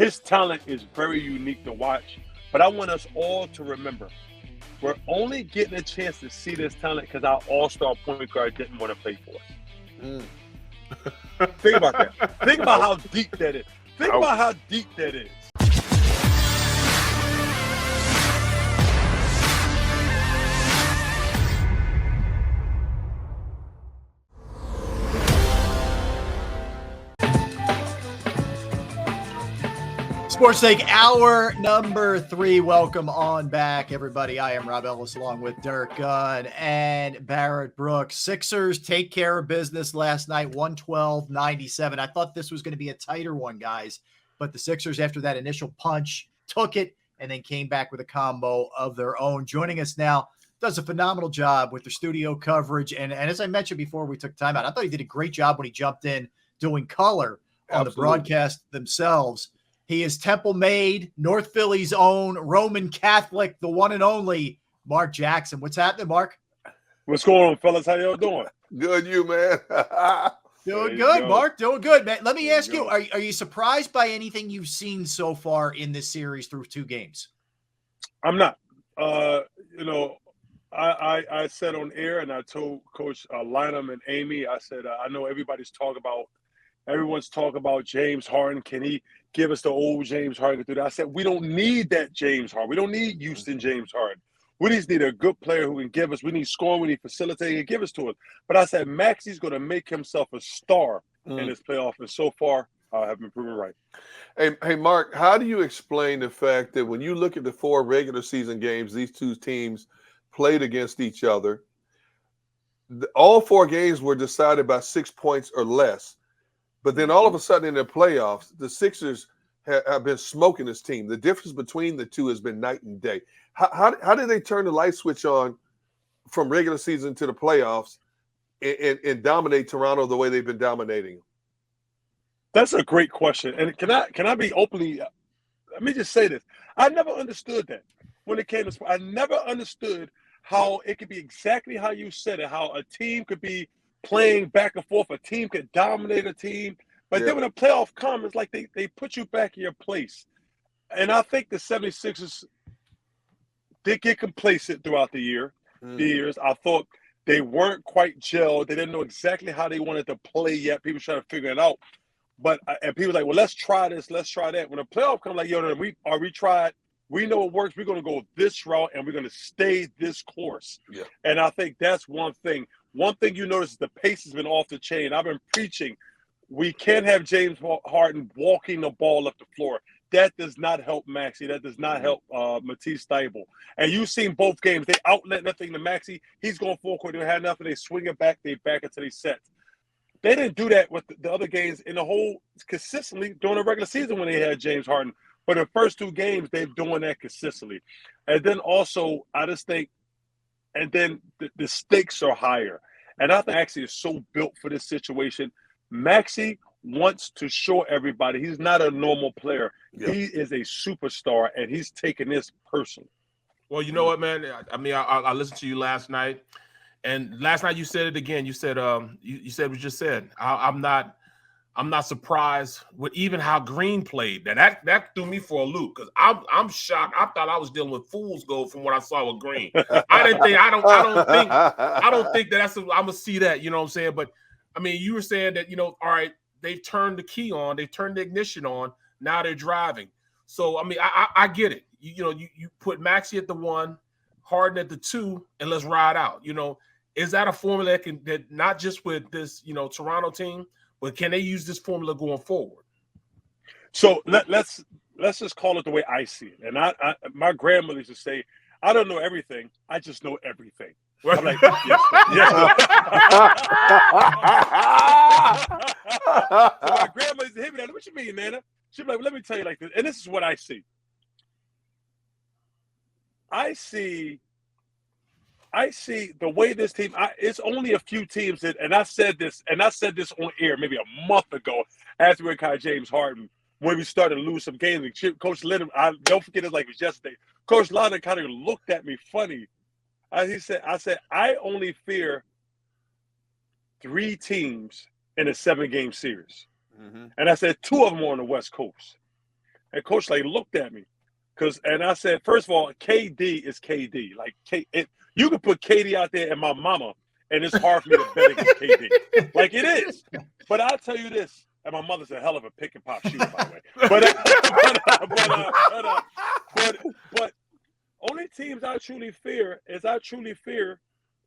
His talent is very unique to watch. But I want us all to remember, we're only getting a chance to see this talent because our all-star point guard didn't want to play for us. Think about that. Think about how deep that is. Think about how deep that is. Sports Take hour number 3. Welcome on back, everybody. I am Rob Ellis along with Dirk Gunn and Barrett Brooks. Sixers take care of business last night, 112-97. I thought this was going to be a tighter one, guys, but the Sixers, after that initial punch, took it and then came back with a combo of their own. Joining us now, does a phenomenal job with their studio coverage. And as I mentioned before we took time out, I thought he did a great job when he jumped in doing color on the broadcast themselves. He is Temple-made, North Philly's own, Roman Catholic, the one and only Marc Jackson. What's happening, Mark? What's going on, fellas? How y'all doing? Good, you, man. Doing good, Mark. Doing good, man. Let me ask you, are you surprised by anything you've seen so far in this series through 2 games? I'm not. I said on air, and I told Coach Lynham and Amy, I said, I know everyone's talking about James Harden. Can he give us the old James Harden? I said, we don't need that James Harden. We don't need Houston James Harden. We just need a good player who can give us. We need scoring. We need facilitating and give us to us. But I said, Maxey's going to make himself a star in this playoff. And so far, I have been proven right. Hey, Mark, how do you explain the fact that when you look at the 4 regular season games these 2 teams played against each other, all 4 games were decided by 6 points or less. But then all of a sudden in the playoffs, the Sixers have been smoking this team. The difference between the 2 has been night and day. How did they turn the light switch on from regular season to the playoffs and dominate Toronto the way they've been dominating? That's a great question. And can I be openly – let me just say this. I never understood that when it came to – I never understood how it could be exactly how you said it, how a team could be – playing back and forth, a team could dominate a team. But then when the playoff comes, it's like they put you back in your place. And I think the 76ers did get complacent throughout the years. I thought they weren't quite gelled. They didn't know exactly how they wanted to play yet. People trying to figure it out. And people were like, well, let's try this, let's try that. When the playoff comes, like, we tried. We know it works. We're going to go this route, and we're going to stay this course. Yeah. And I think that's one thing. One thing you notice is the pace has been off the chain. I've been preaching we can't have James Harden walking the ball up the floor. That does not help Maxey. That does not help Matisse Thybulle. And you've seen both games. They outlet nothing to Maxey. He's going full court. They had nothing. They swing it back. They back it to their sets. They didn't do that with the other games in the whole consistently during the regular season when they had James Harden. But the first 2 games, they're doing that consistently. And then also, I just think, and then the stakes are higher. And I think Maxey is so built for this situation. Maxey wants to show everybody he's not a normal player. Yep. He is a superstar, and he's taking this personally. Well, you know what, man? I mean, I listened to you last night, and last night you said it again. You said you said what you just said. I'm not surprised with even how Green played. That threw me for a loop because I'm shocked. I thought I was dealing with fool's gold from what I saw with Green. I don't think that's. I'm gonna see that. You know what I'm saying? But I mean, you were saying that all right, they've turned the key on, they turned the ignition on. Now they're driving. So I mean, I get it. You put Maxey at the 1, Harden at the 2, and let's ride out. Is that a formula that not just with this Toronto team? But can they use this formula going forward? So let's just call it the way I see it. And my grandmother used to say, I don't know everything. I just know everything. I'm like, yes. So my grandmother used to hit me that. What you mean, Nana? She'd be like, let me tell you like this. And this is what I see. I see the way this team. It's only a few teams that, and I said this on air maybe a month ago after we got James Harden when we started to lose some games. Coach Lennon, don't forget it like it was yesterday. Coach Lennon kind of looked at me funny. I said I only fear 3 teams in a 7-game series, and I said 2 of them are on the West Coast. And Coach like looked at me, and I said, first of all, KD is KD. Like you could put KD out there and my mama, and it's hard for me to bet against KD. Like it is. But I'll tell you this, and my mother's a hell of a pick and pop shooter, by the way. But only teams I truly fear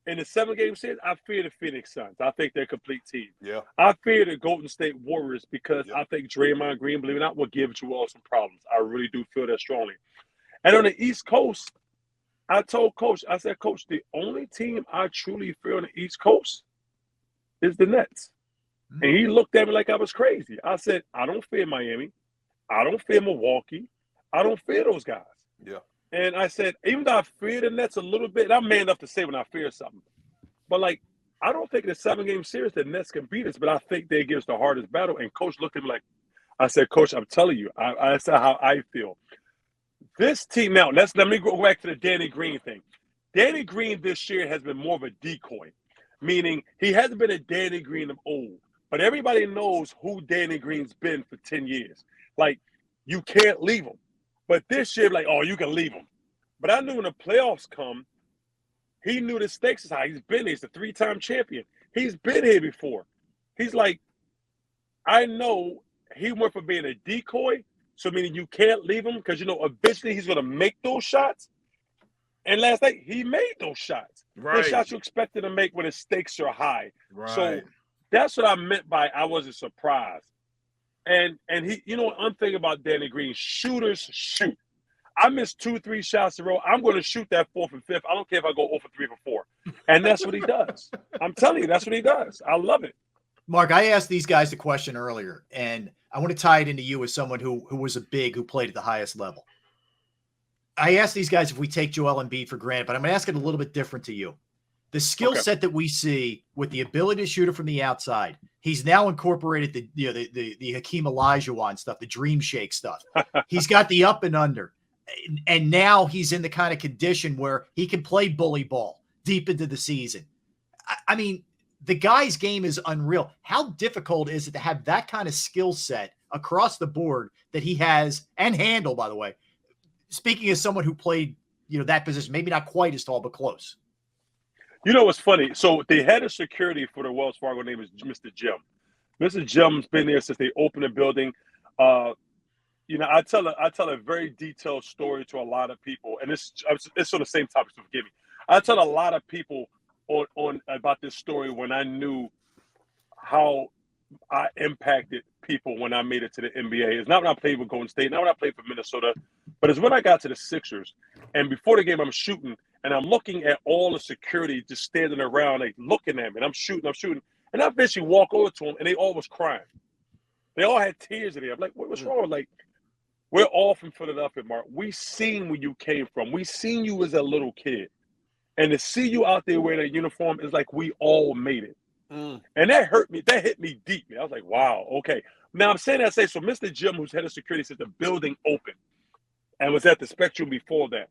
in the 7-game series, I fear the Phoenix Suns. I think they're a complete team. Yeah. I fear the Golden State Warriors because I think Draymond Green, believe it or not, will give Joel some problems. I really do feel that strongly. And on the East Coast, I told Coach, I said, Coach, the only team I truly fear on the East Coast is the Nets. And he looked at me like I was crazy. I said, I don't fear Miami. I don't fear Milwaukee. I don't fear those guys. Yeah. And I said, even though I fear the Nets a little bit, I'm man enough to say when I fear something. But, like, I don't think in a 7-game series the Nets can beat us, but I think they give us the hardest battle. And Coach looked at me like, I said, Coach, I'm telling you, I said how I feel. This team, now, let me go back to the Danny Green thing. Danny Green this year has been more of a decoy, meaning he hasn't been a Danny Green of old. But everybody knows who Danny Green's been for 10 years. Like, you can't leave him. But this year, like, oh, you can leave him. But I knew when the playoffs come, he knew the stakes is high. He's been here. He's a 3-time champion. He's been here before. He's like, I know he went from being a decoy, so meaning you can't leave him because, eventually he's going to make those shots. And last night, he made those shots. Right. The shots you expected to make when the stakes are high. Right. So that's what I meant by I wasn't surprised. And he, I'm thinking about Danny Green. Shooters shoot. I missed 2-3 shots in a row. I'm going to shoot that 4th and 5th. I don't care if I go 0 for 3 for 4. And that's what he does. I'm telling you, that's what he does. I love it. Mark, I asked these guys a question earlier, and I want to tie it into you as someone who was a big, who played at the highest level. I asked these guys if we take Joel Embiid for granted, but I'm going to ask it a little bit different to you. The skill set that we see with the ability to shoot it from the outside, he's now incorporated the Hakeem Olajuwon stuff, the dream shake stuff. He's got the up and under. And now he's in the kind of condition where he can play bully ball deep into the season. I mean, the guy's game is unreal. How difficult is it to have that kind of skill set across the board that he has, and handle, by the way, speaking as someone who played, that position, maybe not quite as tall, but close? What's funny? So the head of security for the Wells Fargo name is Mr. Jim. Mr. Jim's been there since they opened the building. I tell a very detailed story to a lot of people, and it's on the same topic, so forgive me. I tell a lot of people on about this story when I knew how I impacted people when I made it to the NBA. It's not when I played with Golden State, not when I played for Minnesota, but it's when I got to the Sixers. And before the game, I'm shooting, and I'm looking at all the security just standing around, like looking at me. And I'm shooting. And I eventually walk over to them, and they all was crying. They all had tears in there. I'm like, what's wrong? Like, we're all from Philadelphia, Mark. We seen where you came from. We seen you as a little kid. And to see you out there wearing a uniform is like we all made it. And that hurt me. That hit me deeply. I was like, wow, okay. Now I'm saying that so Mr. Jim, who's head of security, said the building opened and was at the Spectrum before that.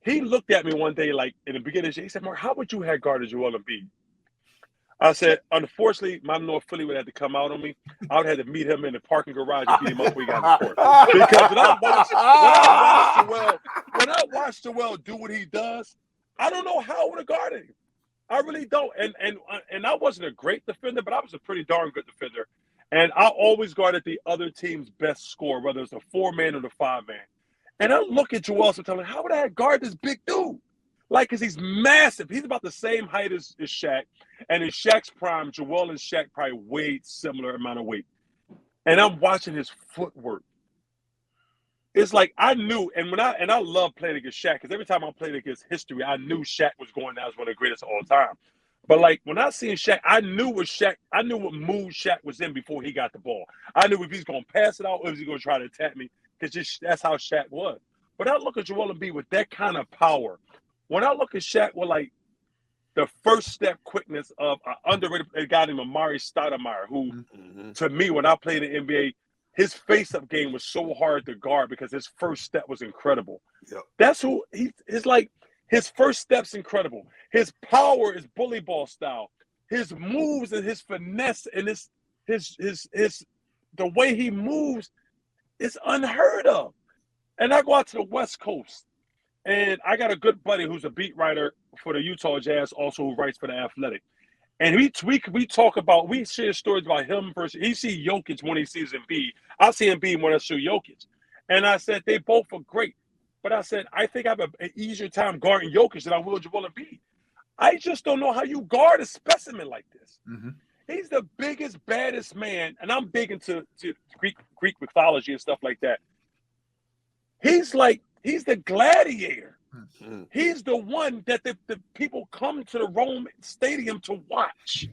He looked at me one day, like in the beginning of the year, he said, Mark, how would you have guarded Joel Embiid? I said, unfortunately, my North Philly would have to come out on me. I would have to meet him in the parking garage and beat him up when he got in the court. Because when I watched Joel do what he does, I don't know how I would have guarded him. I really don't. And I wasn't a great defender, but I was a pretty darn good defender. And I always guarded the other team's best scorer, whether it's the 4-man or the 5-man. And I look at Joel sometimes, how would I guard this big dude? Like, because he's massive. He's about the same height as Shaq. And in Shaq's prime, Joel and Shaq probably weighed similar amount of weight. And I'm watching his footwork. It's like I knew, and I love playing against Shaq, because every time I played against history, I knew Shaq was going down as one of the greatest of all time. But like when I seen Shaq, I knew what mood Shaq was in before he got the ball. I knew if he's going to pass it out or if he's going to try to attack me, because that's how Shaq was. But I look at Joel Embiid with that kind of power. When I look at Shaq with like the first step quickness of an underrated guy named Amari Stoudemire, who to me, when I played in the NBA, his face-up game was so hard to guard because his first step was incredible. Yep. That's who he is. Like his first step's incredible. His power is bully ball style. His moves and his finesse and his the way he moves It's unheard of. And I go out to the West Coast, and I got a good buddy who's a beat writer for the Utah Jazz, also who writes for the Athletic. And we talk about, we share stories about him versus, he see Jokic when he sees Embiid. I see Embiid when I see Jokic. And I said, they both are great. But I said, I think I have an easier time guarding Jokic than I will Joel Embiid. I just don't know how you guard a specimen like this. Mm-hmm. He's the biggest, baddest man, and I'm big into Greek mythology and stuff like that. He's the gladiator. Mm-hmm. He's the one that the people come to the Rome Stadium to watch.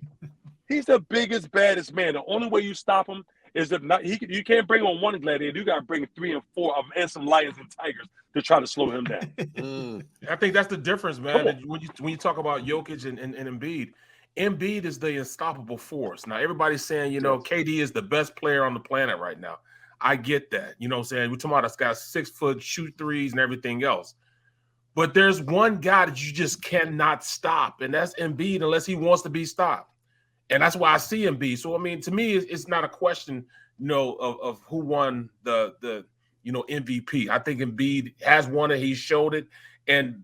He's the biggest, baddest man. The only way you stop him is if not, you can't bring on one gladiator. You got to bring 3 and 4 of them and some lions and tigers to try to slow him down. I think that's the difference, man. When you talk about Jokic and Embiid, Embiid is the unstoppable force. Now, everybody's saying, KD is the best player on the planet right now. I get that. You know what I'm saying? We're talking about this guy 6 foot, shoot threes and everything else. But there's one guy that you just cannot stop, and that's Embiid unless he wants to be stopped. And that's why I see Embiid. So, I mean, to me, it's not a question, of who won the MVP. I think Embiid has won it. He showed it. And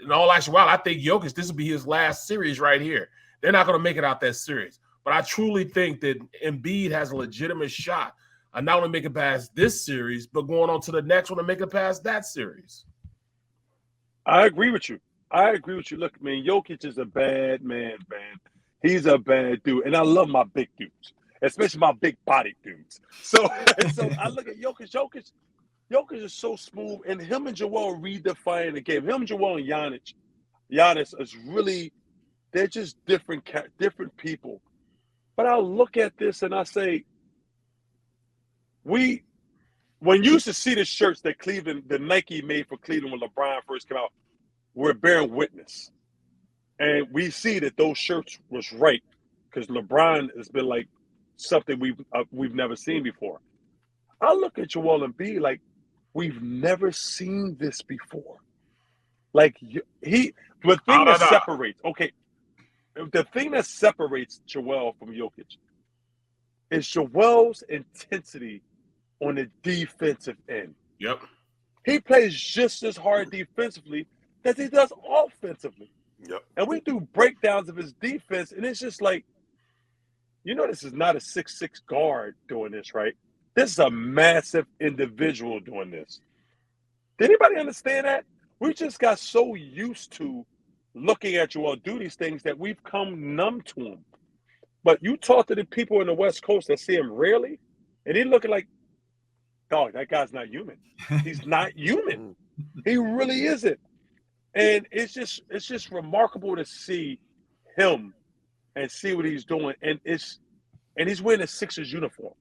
in all actuality, I think Jokic, this will be his last series right here. They're not going to make it out that series. But I truly think that Embiid has a legitimate shot of not only making it past this series, but going on to the next one and make it past that series. I agree with you. Look, man, Jokic is a bad man. He's a bad dude. And I love my big dudes, especially my big body dudes. So I look at Jokic. Jokic is so smooth, and him and Joel redefine the game. Him, Joel, and Giannis is really, they're just different people. But I look at this and I say, when you used to see the shirts that the Nike made for Cleveland when LeBron first came out, we're bearing witness. And we see that those shirts was right because LeBron has been like something we've never seen before. I look at Joel Embiid like we've never seen this before. Like the thing that separates Joel from Jokic is Joel's intensity on the defensive end. Yep. He plays just as hard defensively as he does offensively. Yep. And we do breakdowns of his defense, and it's just like, this is not a 6'6" guard doing this, right? This is a massive individual doing this. Did anybody understand that? We just got so used to looking at Joel do these things that we've come numb to him. But you talk to the people in the West Coast that see him rarely, and they're looking like, dog, that guy's not human. He's not human. He really isn't. And it's just remarkable to see him and see what he's doing. And he's wearing a Sixers uniform.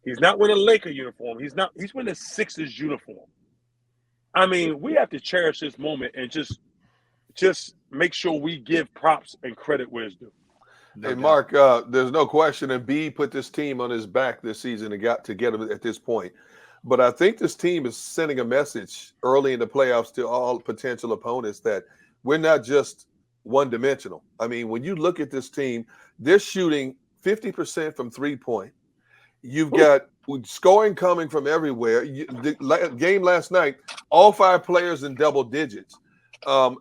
He's not wearing a Laker uniform. He's wearing a Sixers uniform. I mean, we have to cherish this moment and just make sure we give props and credit where it's due. Hey, Mark, there's no question Embiid put this team on his back this season and got to get him at this point. But I think this team is sending a message early in the playoffs to all potential opponents that we're not just one-dimensional. I mean, when you look at this team, they're shooting 50% from three-point. You've got scoring coming from everywhere. The game last night, all 5 players in double digits.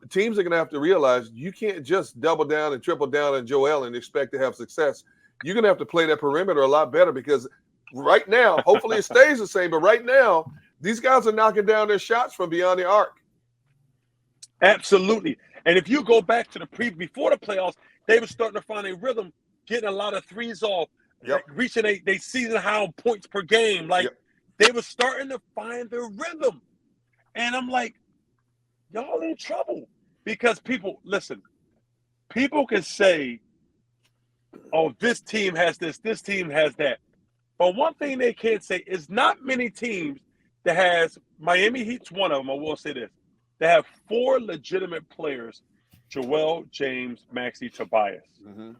Teams are going to have to realize you can't just double down and triple down on Joel and expect to have success. You're going to have to play that perimeter a lot better because right now, hopefully it stays the same, but right now, these guys are knocking down their shots from beyond the arc. Absolutely. And if you go back to before the playoffs, they were starting to find a rhythm, getting a lot of threes off, reaching a season high points per game. They were starting to find their rhythm. And I'm like, y'all in trouble. Because people can say, oh, this team has this team has that. But one thing they can't say is not many teams that has, Miami Heat's one of them, I will say this, they have 4 legitimate players, Joel, James, Maxey, Tobias. Mm-hmm.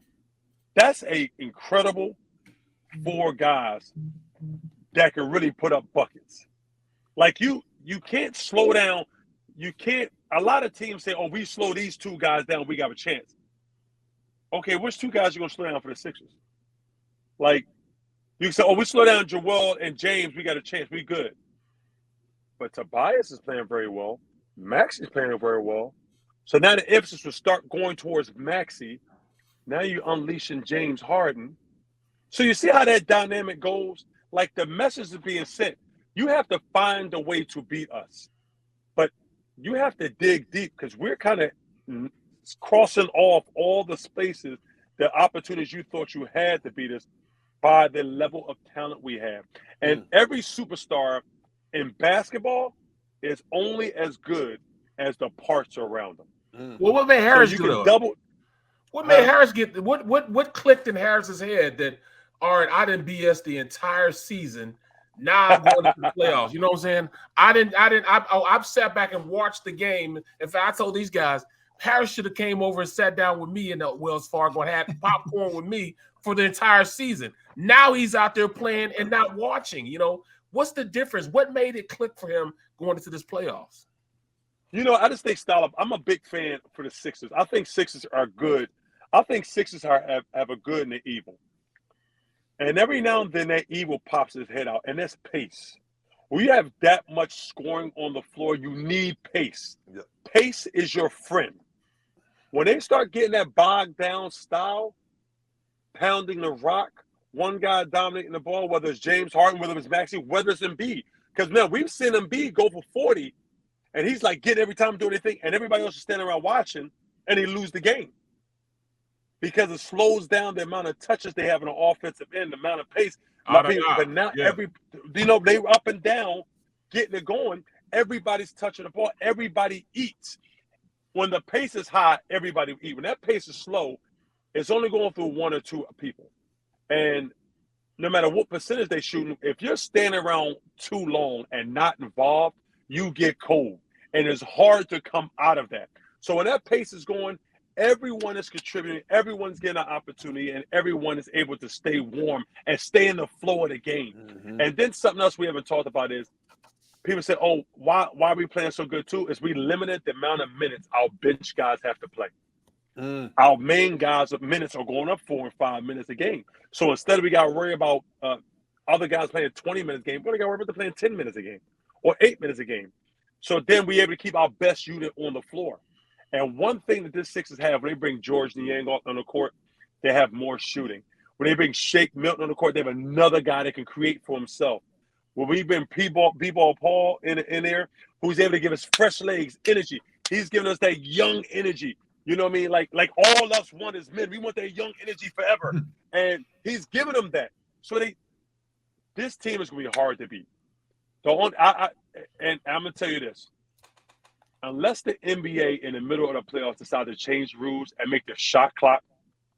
That's a incredible 4 guys that can really put up buckets. Like you can't slow down. A lot of teams say, oh, we slow these 2 guys down, we got a chance. Okay, which 2 guys are going to slow down for the Sixers? Like, You can say, oh, we slow down Joel and James, we got a chance, we good. But Tobias is playing very well. Maxey's playing very well. So now the emphasis will start going towards Maxey. Now you're unleashing James Harden. So you see how that dynamic goes? Like the message is being sent. You have to find a way to beat us. But you have to dig deep because we're kind of crossing off all the spaces, the opportunities you thought you had to beat us by the level of talent we have. And every superstar in basketball is only as good as the parts around them. Well, what made Harris do double? What made Harris get what clicked in Harris's head that, all right, I didn't BS the entire season. Now I'm going to the playoffs. You know what I'm saying? I've sat back and watched the game. In fact, I told these guys, Harris should have came over and sat down with me in the Wells Fargo and had popcorn with me for the entire season. Now he's out there playing and not watching. You know, what's the difference? What made it click for him going into this playoffs? You know, I just think I'm a big fan for the Sixers. I think Sixers are good. I think Sixers have a good and an evil. And every now and then that evil pops his head out, and that's pace. When you have that much scoring on the floor, you need pace. Yep. Pace is your friend. When they start getting that bogged down style, pounding the rock, one guy dominating the ball, whether it's James Harden, whether it's Maxey, whether it's Embiid. Because, man, we've seen Embiid go for 40, and he's like getting every time doing anything, and everybody else is standing around watching, and he lose the game. Because it slows down the amount of touches they have in the offensive end, the amount of pace. But not they up and down, getting it going. Everybody's touching the ball. Everybody eats. When the pace is high, everybody eats. When that pace is slow, it's only going through one or two people. And no matter what percentage they shoot, if you're standing around too long and not involved, you get cold. And it's hard to come out of that. So when that pace is going, everyone is contributing, everyone's getting an opportunity, and everyone is able to stay warm and stay in the flow of the game. Mm-hmm. And then something else we haven't talked about is people say, oh, why are we playing so good too? Is we limited the amount of minutes our bench guys have to play. Our main guys' minutes are going up 4 and 5 minutes a game. So instead of we got to worry about other guys playing 20 minutes a game, we're going to worry about them playing 10 minutes a game or 8 minutes a game. So then we're able to keep our best unit on the floor. And one thing that this Sixers have, when they bring George Niang on the court, they have more shooting. When they bring Shake Milton on the court, they have another guy that can create for himself. When we bring B-Ball Paul in there, who's able to give us fresh legs, energy. He's giving us that young energy. You know what I mean? Like all us want as men. We want that young energy forever. And he's giving them that. So this team is going to be hard to beat. And I'm going to tell you this. Unless the NBA in the middle of the playoffs decide to change rules and make the shot clock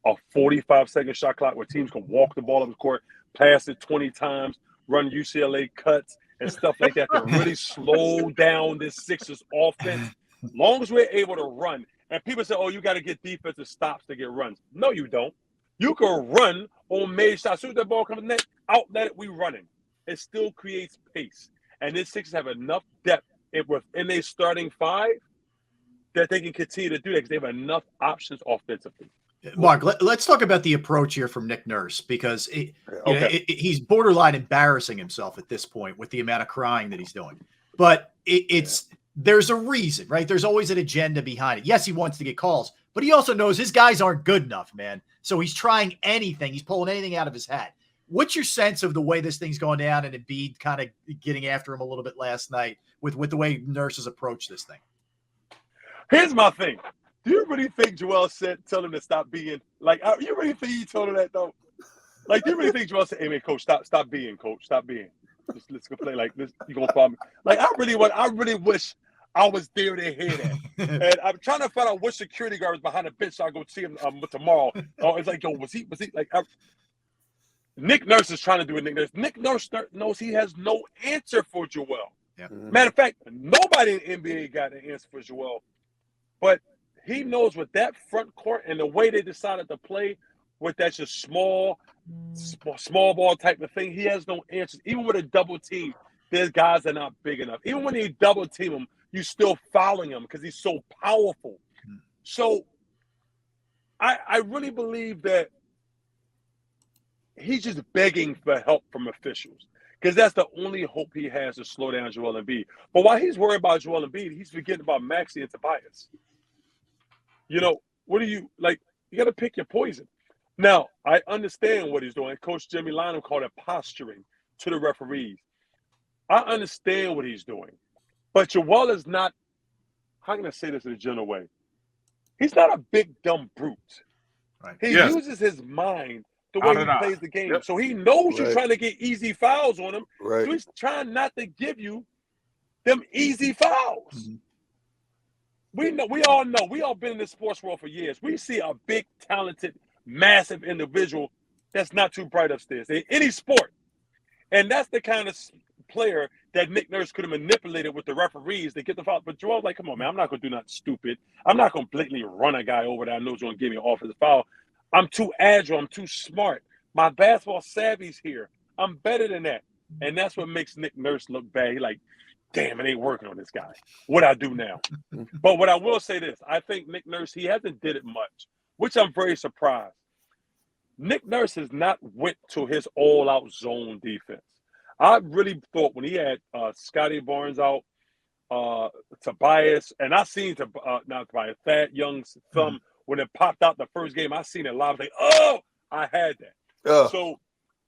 a 45-second shot clock where teams can walk the ball up the court, pass it 20 times, run UCLA cuts and stuff like that to really slow down this Sixers offense, as long as we're able to run. And people say, oh, you got to get defensive stops to get runs. No, you don't. You can run on made shots. As soon as that ball comes in, outlet it, we running. It still creates pace. And this Sixers have enough depth within their starting five that they can continue to do that because they have enough options offensively. Mark, let's talk about the approach here from Nick Nurse, because he's borderline embarrassing himself at this point with the amount of crying that he's doing. But there's a reason, right? There's always an agenda behind it. Yes, he wants to get calls, but he also knows his guys aren't good enough, man. So he's trying anything. He's pulling anything out of his hat. What's your sense of the way this thing's going down and Embiid kind of getting after him a little bit last night with the way Nurse has approached this thing? Here's my thing. Do you really think Joel said, tell him to stop being like, you really think he told him that though? Like, do you really think Joel said, hey man, coach, stop being, coach, stop being. Let's go play like this. You gonna follow me? Like, I really wish I was there to hear that. And I'm trying to find out which security guard was behind the bench so I go see him tomorrow. Oh, it's like, yo, was he like? Nick Nurse is trying to do it. Nick Nurse. Nick Nurse knows he has no answer for Joel. Yeah. Matter of fact, nobody in the NBA got an answer for Joel. But he knows with that front court and the way they decided to play with that just small ball type of thing, he has no answers. Even with a double team, there's guys that are not big enough. Even when you double team him, you're still fouling him because he's so powerful. So I really believe that he's just begging for help from officials because that's the only hope he has to slow down Joel Embiid. But while he's worried about Joel Embiid, he's forgetting about Maxey and Tobias. You know, what do you like? You got to pick your poison. Now, I understand what he's doing. Coach Jimmy Lynam called it posturing to the referees. I understand what he's doing. But Joel is not, how can I say this in a general way? He's not a big, dumb brute. Right. He uses his mind the way he plays the game. So he knows you're trying to get easy fouls on him. So he's trying not to give you them easy fouls. Mm-hmm. We all been in the sports world for years. We see a big, talented, massive individual that's not too bright upstairs in any sport. And that's the kind of player that Nick Nurse could have manipulated with the referees to get the foul. But Joel's like, come on, man, I'm not going to do nothing stupid. I'm not going to blatantly run a guy over that I know is going to give me an offensive foul. I'm too agile. I'm too smart. My basketball savvy's here. I'm better than that. And that's what makes Nick Nurse look bad. He's like, damn, it ain't working on this guy. What I do now? But what I will say this, I think Nick Nurse, he hasn't did it much, which I'm very surprised. Nick Nurse has not went to his all-out zone defense. I really thought when he had Scotty Barnes out, Tobias, and I seen not Tobias, Thad Young's thumb when it popped out the first game. I seen it live. Like, oh, I had that. So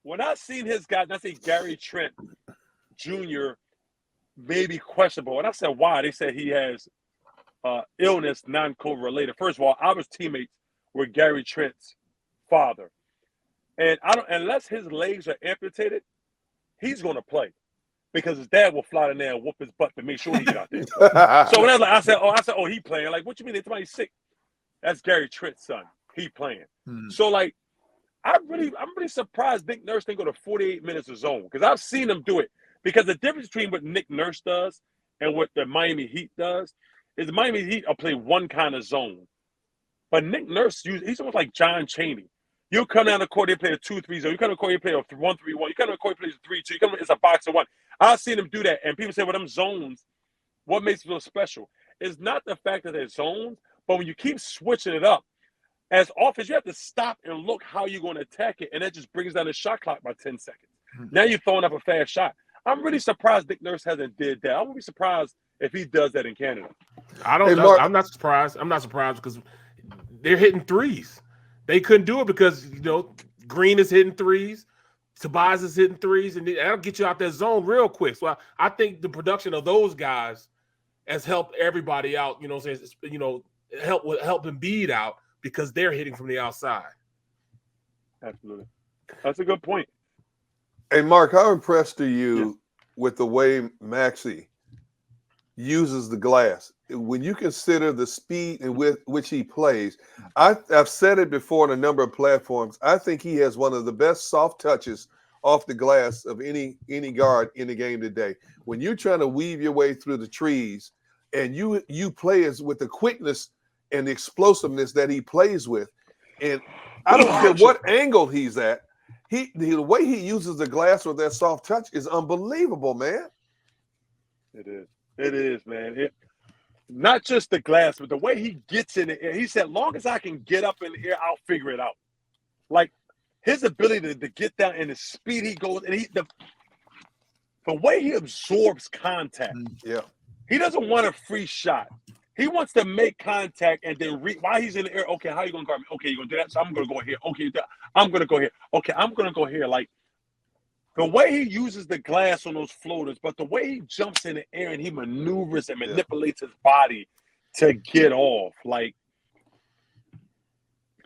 when I seen his guys, I see Gary Trent Jr. maybe questionable, and I said, why? They said he has illness, non-COVID related. First of all, I was teammates with Gary Trent's father, and I don't unless his legs are amputated, he's going to play because his dad will fly in there and whoop his butt to make sure he get out there. So when I said, he playing. Like, what you mean? Somebody's sick? That's Gary Trent's son. He playing. So like, I'm really surprised Nick Nurse didn't go to 48 minutes of zone because I've seen him do it. Because the difference between what Nick Nurse does and what the Miami Heat does is the Miami Heat will play one kind of zone, but Nick Nurse he's almost like John Chaney. You come down the court, they play a 2-3 zone. You come to the court, you play a 1-3-1. You come to the court, you play a 3-2. You come, it's a box of one. I've seen him do that, and people say, well, them zones, what makes it feel special? It's not the fact that they're zones, but when you keep switching it up, as offense, you have to stop and look how you're going to attack it, and that just brings down the shot clock by 10 seconds. Now you're throwing up a fast shot. I'm really surprised Nick Nurse hasn't did that. I would be surprised if he does that in Canada. I don't know. I'm not surprised. I'm not surprised because they're hitting threes. They couldn't do it because, Green is hitting threes, Tobias is hitting threes, and that'll get you out that zone real quick. So I think the production of those guys has helped everybody out, help Embiid out because they're hitting from the outside. Absolutely. That's a good point. Hey, Mark, how impressed are you with the way Maxey uses the glass? When you consider the speed in which he plays, I've said it before on a number of platforms. I think he has one of the best soft touches off the glass of any guard in the game today. When you're trying to weave your way through the trees and you play with the quickness and the explosiveness that he plays with, and I don't care what angle he's at, the way he uses the glass with that soft touch is unbelievable, man. It is, man. Not just the glass, but the way he gets in the air. He said, long as I can get up in the air, I'll figure it out. Like, his ability to get down and the speed he goes, and the way he absorbs contact. Yeah. He doesn't want a free shot. He wants to make contact and then while he's in the air, okay, how you going to guard me? Okay, you're going to do that, so I'm going to go here. Okay, I'm going to go here. Okay, I'm going to go here. Like, the way he uses the glass on those floaters, but the way he jumps in the air and he maneuvers and manipulates his body to get off, like,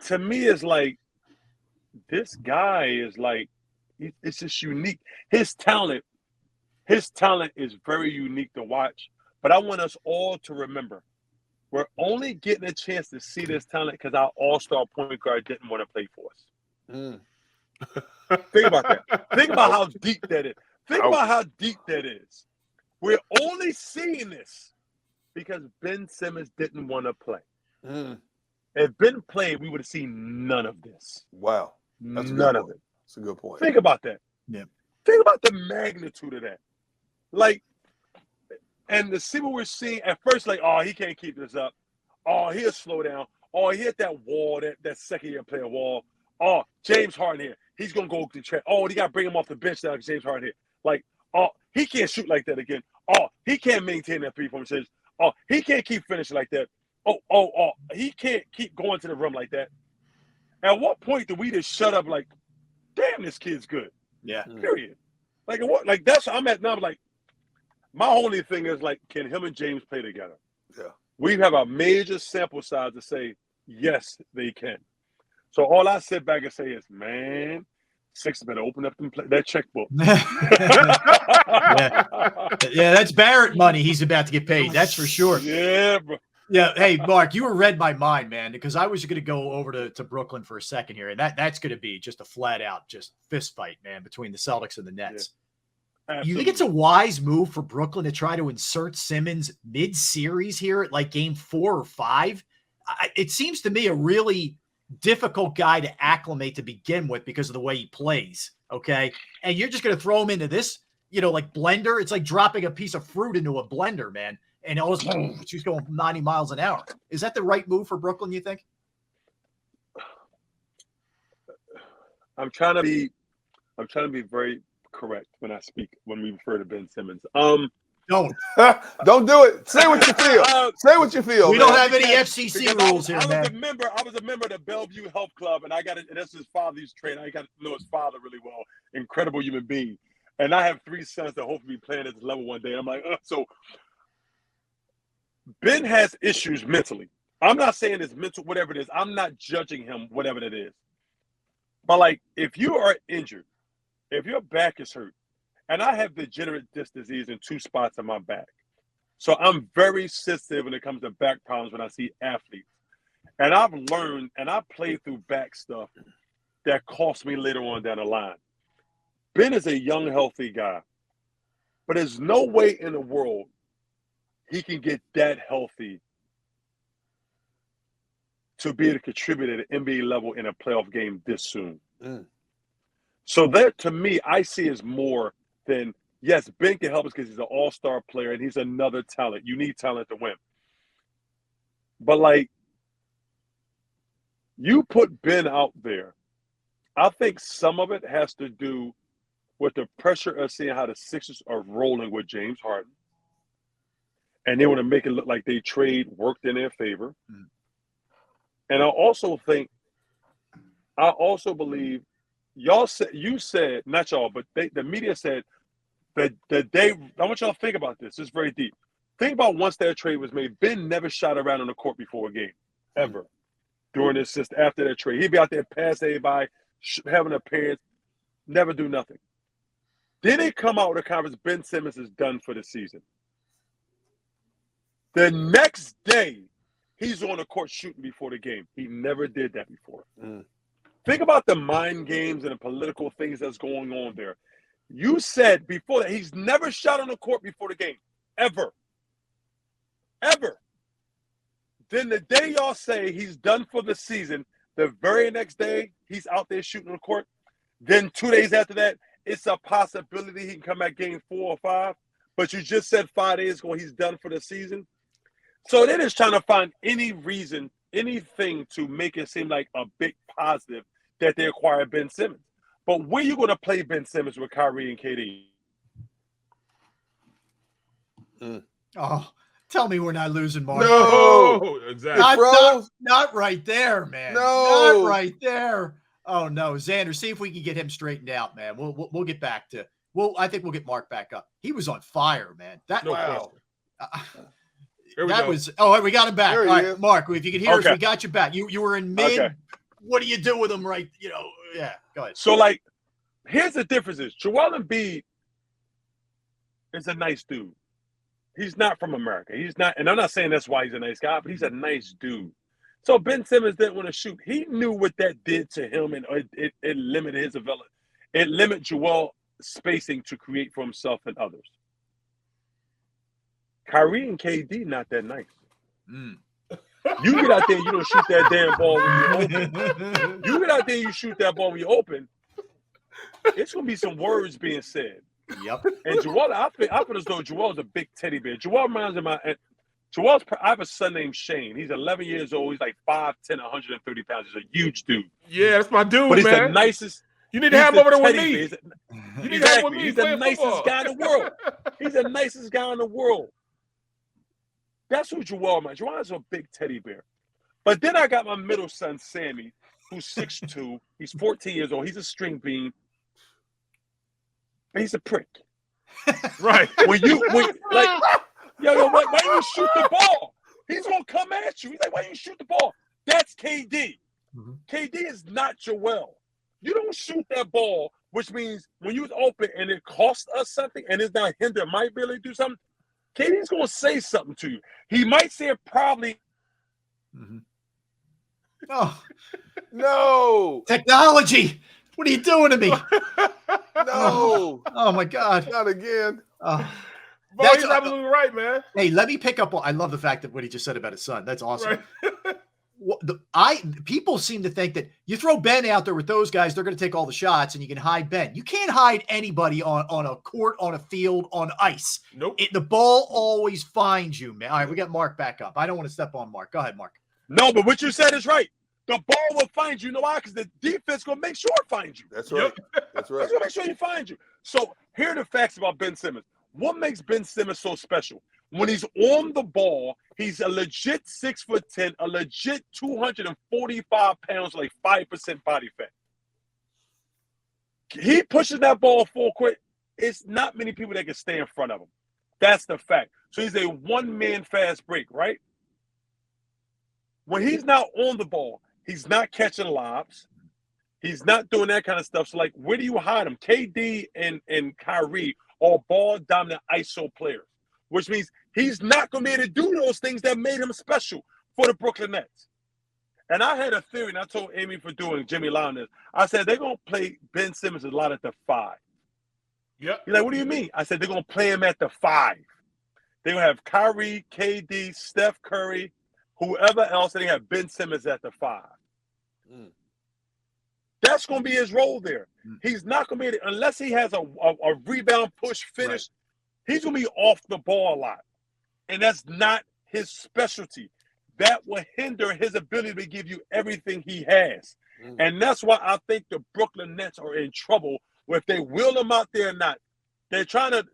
to me, it's like, this guy is like, it's just unique. His talent is very unique to watch, but I want us all to remember, we're only getting a chance to see this talent because our all-star point guard didn't want to play for us. Think about that. Think about how deep that is. Think about how deep that is. We're only seeing this because Ben Simmons didn't want to play. If Ben played, we would have seen none of this. Wow. That's none of it. That's a good point. Think about that. Yeah. Think about the magnitude of that. Like, and to see what we're seeing at first, like, oh, he can't keep this up. Oh, he'll slow down. Oh, he hit that wall, that second-year player wall. Oh, James Harden here. he's gonna go to track. Oh, he got to bring him off the bench now. James Harden here. Like, oh, he can't shoot like that again. Oh, he can't maintain that 3-point percentage. Oh, he can't keep finishing like that. Oh, he can't keep going to the rim like that. At what point do we just shut up? Like, damn, this kid's good. Yeah. Period. Like what? Like that's I'm at now. Like my only thing is like, can him and James play together? Yeah. We have a major sample size to say yes, they can. So all I sit back and say is, man, Six better open up that checkbook. Yeah, that's Barrett money he's about to get paid. That's for sure. Yeah, bro. Yeah. Hey, Mark, you read my mind, man, because I was going to go over to Brooklyn for a second here, and that's going to be just a flat out just fist fight, man, between the Celtics and the Nets. Yeah. You think it's a wise move for Brooklyn to try to insert Simmons mid-series here at like game 4 or 5? It seems to me a really difficult guy to acclimate to begin with because of the way he plays. Okay. And you're just going to throw him into this, like blender. It's like dropping a piece of fruit into a blender, man. And all of a sudden, she's going 90 miles an hour. Is that the right move for Brooklyn, you think? I'm trying to be very correct when we refer to Ben Simmons. Don't do it. Say what you feel. Say what you feel. We don't have any FCC rules here, man. I was a member of the Bellevue Health Club, and and that's his father's trainer. I got to know his father really well. Incredible human being. And I have 3 sons that hopefully be playing at this level one day. I'm like, so Ben has issues mentally. I'm not saying it's mental, whatever it is. I'm not judging him, whatever it is. But like, if you are injured, if your back is hurt, and I have degenerate disc disease in 2 spots on my back. So I'm very sensitive when it comes to back problems when I see athletes. And I've learned, and I played through back stuff that cost me later on down the line. Ben is a young, healthy guy. But there's no way in the world he can get that healthy to be able to contribute at an NBA level in a playoff game this soon. So that, to me, I see as more than, yes, Ben can help us because he's an all-star player and he's another talent. You need talent to win. But, like, you put Ben out there, I think some of it has to do with the pressure of seeing how the Sixers are rolling with James Harden. And they want to make it look like they trade worked in their favor. And I also believe you said, not y'all, but the media said that I want y'all to think about this. It's very deep. Think about once that trade was made, Ben never shot around on the court before a game, ever. During this, just after that trade. He'd be out there past everybody, having an appearance, never do nothing. Then they come out with a conference, Ben Simmons is done for the season. The next day, he's on the court shooting before the game. He never did that before. Think about the mind games and the political things that's going on there. You said before that he's never shot on the court before the game, ever. Ever. Then the day y'all say he's done for the season, the very next day he's out there shooting on the court. Then 2 days after that, it's a possibility he can come back game 4 or 5. But you just said 5 days ago he's done for the season. So they're just trying to find any reason, anything to make it seem like a big positive that they acquired Ben Simmons. But where you going to play Ben Simmons with Kyrie and KD? Oh, tell me we're not losing Mark. No, exactly. Not right there, man. No. Not right there. Oh no, Xander, see if we can get him straightened out, man. We'll get back to. I think we'll get Mark back up. He was on fire, man. Wow. That was. Oh, we got him back. All right, Mark, if you can hear us, we got you back. You were in mid. Okay. What do you do with him, right? Yeah. Go ahead. So, like, here's the difference: is Joel Embiid is a nice dude. He's not from America. He's not, and I'm not saying that's why he's a nice guy, but he's a nice dude. So Ben Simmons didn't want to shoot. He knew what that did to him, and it limited his ability. It limited Joel spacing to create for himself and others. Kyrie and KD not that nice. You get out there, you don't shoot that damn ball when you open. You get out there, you shoot that ball when you open. It's gonna be some words being said. Yep. And Joel, I feel as though Joel's a big teddy bear. Joel reminds me of I have a son named Shane. He's 11 years old. He's like 5'10", 130 pounds. He's a huge dude. Yeah, that's my dude, but he's man. the nicest. You need to have him over there with me. You need to have him with me. He's the nicest guy in the world. He's the nicest guy in the world. That's who Joel, man. Joel is a big teddy bear. But then I got my middle son, Sammy, who's 6'2". He's 14 years old. He's a string bean. And he's a prick. Right. Why you shoot the ball? He's gonna come at you. He's like, why you shoot the ball? That's KD. Mm-hmm. KD is not Joel. You don't shoot that ball, which means when you open and it costs us something and it's not hinder my ability to do something, KD's gonna say something to you. He might say it probably. Mm-hmm. Oh no! Technology. What are you doing to me? No! Oh my God! Not again! Boy, he's absolutely right, man. Hey, let me pick up on. I love the fact that what he just said about his son. That's awesome. Right. People seem to think that you throw Ben out there with those guys, they're going to take all the shots, and you can hide Ben. You can't hide anybody on a court, on a field, on ice. Nope. The ball always finds you, man. All right, we got Mark back up. I don't want to step on Mark. Go ahead, Mark. No, but what you said is right. The ball will find you. You know why? Because the defense going to make sure it finds you. That's right. That's right. It's going to make sure he finds you. So here are the facts about Ben Simmons. What makes Ben Simmons so special? When he's on the ball, he's a legit 6'10", a legit 245 pounds, like 5% body fat. He pushes that ball full quick. It's not many people that can stay in front of him. That's the fact. So he's a one-man fast break, right? When he's not on the ball, he's not catching lobs. He's not doing that kind of stuff. So, like, where do you hide him? KD and Kyrie are ball-dominant ISO players, which means he's not going to be able to do those things that made him special for the Brooklyn Nets. And I had a theory, and I told Amy for doing Jimmy Lyon this. I said they're going to play Ben Simmons a lot at the 5. Yep. He's like, what do you mean? I said they're going to play him at the 5. They're going to have Kyrie, KD, Steph Curry, whoever else, and they have Ben Simmons at the 5. Mm. That's going to be his role there. He's not going to be, unless he has a rebound, push, finish, right. He's going to be off the ball a lot. And that's not his specialty. That will hinder his ability to give you everything he has. Mm. And that's why I think the Brooklyn Nets are in trouble if they will him out there or not. They're trying to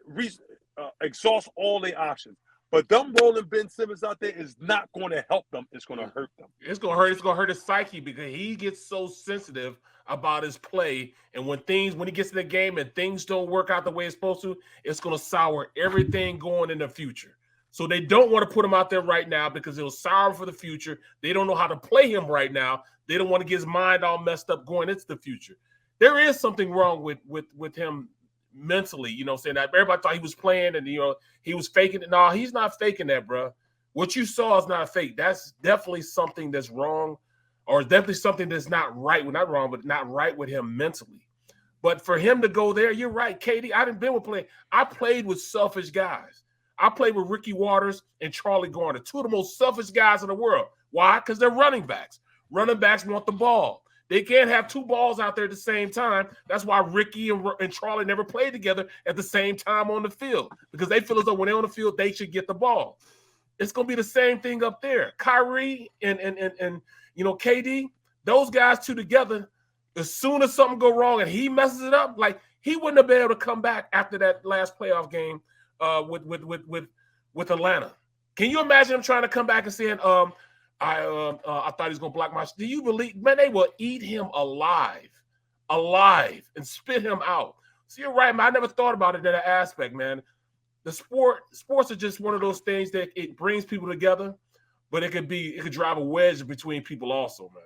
exhaust all their options. But them rolling Ben Simmons out there is not going to help them. It's going to hurt them. It's going to hurt. It's going to hurt his psyche because he gets so sensitive about his play. And when he gets to the game and things don't work out the way it's supposed to, it's going to sour everything going in the future. So they don't want to put him out there right now because it'll sour for the future. They don't know how to play him right now. They don't want to get his mind all messed up going into the future. There is something wrong with him mentally, you know what I'm saying? That everybody thought he was playing and, you know, he was faking it. No, he's not faking that, bro. What you saw is not a fake. That's definitely something that's wrong, or definitely something that's not right. Well, not wrong, but not right with him mentally. But for him to go there, you're right, Katie. I didn't been with play. I played with selfish guys. I played with Ricky Waters and Charlie Garner, two of the most selfish guys in the world. Why? Because they're running backs. Running backs want the ball. They can't have two balls out there at the same time. That's why Ricky and Charlie never played together at the same time on the field, because they feel as though when they're on the field, they should get the ball. It's going to be the same thing up there. Kyrie and you know, KD, those guys two together, as soon as something go wrong and he messes it up, like he wouldn't have been able to come back after that last playoff game with Atlanta. Can you imagine him trying to come back and saying, I thought he was gonna block my. Do you believe, man? They will eat him alive, and spit him out. So you're right, man. I never thought about it in that aspect, man. The sports are just one of those things that it brings people together, but it could drive a wedge between people also, man.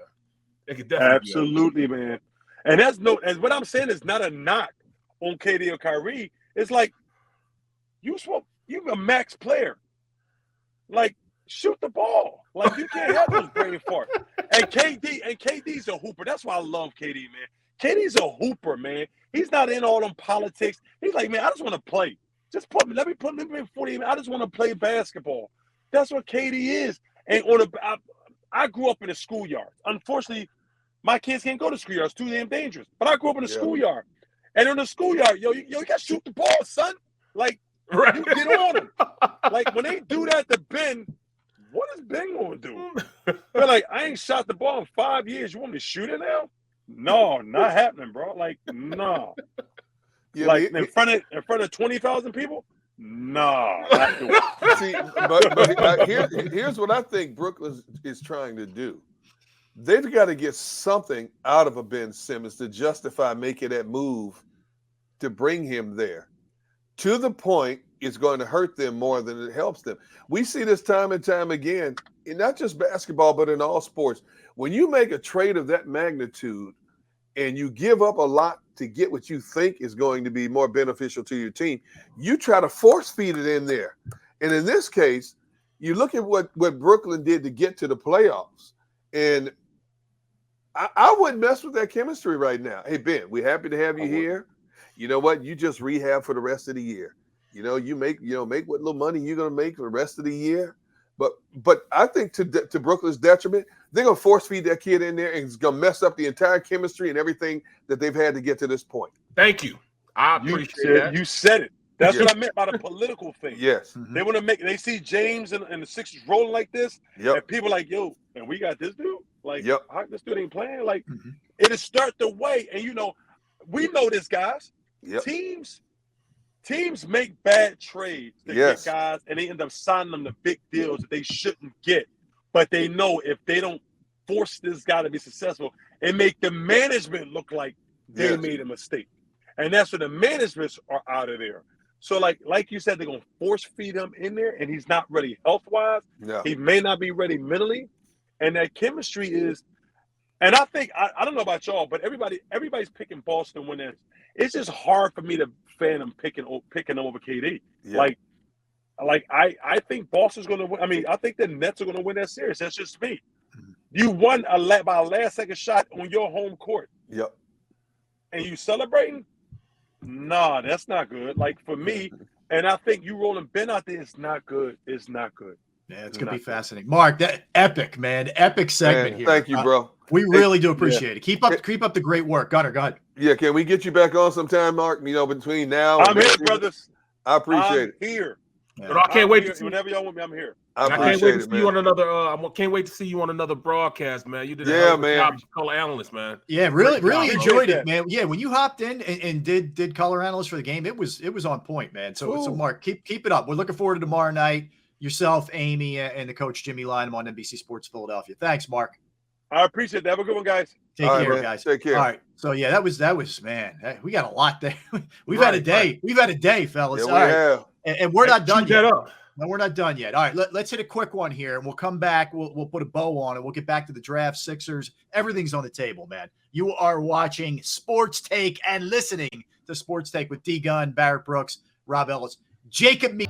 It could definitely absolutely, man. And and what I'm saying is not a knock on KD or Kyrie. It's like you're a max player, like. Shoot the ball. Like, you can't have those brain farts. And KD's a hooper. That's why I love KD, man. KD's a hooper, man. He's not in all them politics. He's like, man, I just want to play. Just let me put me in 40 minutes. I just want to play basketball. That's what KD is. And I grew up in a schoolyard. Unfortunately, my kids can't go to schoolyard. It's too damn dangerous. But I grew up in a schoolyard. And in the schoolyard, you got to shoot the ball, son. Like, right. You get on them. Like, when they do that to Ben, what is Ben going to do? They're like, I ain't shot the ball in 5 years. You want me to shoot it now? No, not happening, bro. Like, no. Yeah, Like in front of 20,000 people? No, not doing it. see, but here's what I think Brooklyn is trying to do. They've got to get something out of a Ben Simmons to justify making that move to bring him there. To the point, it's going to hurt them more than it helps them. We see this time and time again, in not just basketball, but in all sports. When you make a trade of that magnitude and you give up a lot to get what you think is going to be more beneficial to your team, you try to force feed it in there. And in this case, you look at what Brooklyn did to get to the playoffs. And I wouldn't mess with that chemistry right now. Hey, Ben, we're happy to have you here. You know what? You just rehab for the rest of the year. You make what little money you're going to make for the rest of the year. But I think to Brooklyn's detriment, they're going to force feed that kid in there, and it's going to mess up the entire chemistry and everything that they've had to get to this point. Thank you. I appreciate that. You said it. That's what I meant by the political thing. Yes. Mhm. They want to they see James and the Sixers rolling like this, Yep. and people like, yo, and we got this dude? Like, Yep. how this dude ain't playing? Like, Mhm. it'll start the way. And, we know this, guys. Yep. Teams make bad trades to Yes. get guys, and they end up signing them to big deals that they shouldn't get. But they know if they don't force this guy to be successful, it make the management look like they Yes. made a mistake. And that's when the managements are out of there. So like you said, they're going to force feed him in there, and he's not ready health-wise. No. He may not be ready mentally. And that chemistry is – and I think – I don't know about y'all, but everybody's picking Boston when it's just hard for me to fan them picking them over KD. Yeah. Like I think Boston's going to win. I mean, I think the Nets are going to win that series. That's just me. You won by a last-second shot on your home court. Yep. And you celebrating? Nah, that's not good. Like, for me, and I think you rolling Ben out there is not good. It's not good. Yeah, it's going to be fascinating. Mark, that epic, man. Epic segment here. Thank you, bro. We really do appreciate it. Keep up the great work. Gunner, go ahead. Yeah, can we get you back on sometime, Mark? Between now and I'm here, brothers. I appreciate it. I'm here. But I can't wait to see. Whenever y'all want me, I'm here. I I can't wait appreciate to it, see man. you on another. I can't wait to see you on another broadcast, man. You did a Yeah, hell of a man. job as a color analyst, man. Yeah, really Great job. enjoyed Appreciate it, man. Yeah, when you hopped in and did color analyst for the game, it was on point, man. So Mark, keep it up. We're looking forward to tomorrow night. Yourself, Amy, and the coach Jimmy Lynam on NBC Sports Philadelphia. Thanks, Mark. I appreciate that. Have a good one, guys. Take All right, care, man. guys. Take care. All right. So yeah, that was man. We got a lot there. We've had a day. We've had a day, fellas. Yeah, we All right. have. And we're not done Keep that yet. up. No, we're not done yet. All right, let's hit a quick one here, and we'll come back. We'll put a bow on it. We'll get back to the draft, Sixers. Everything's on the table, man. You are watching Sports Take and listening to Sports Take with D Gunn, Barrett Brooks, Rob Ellis, JAKIB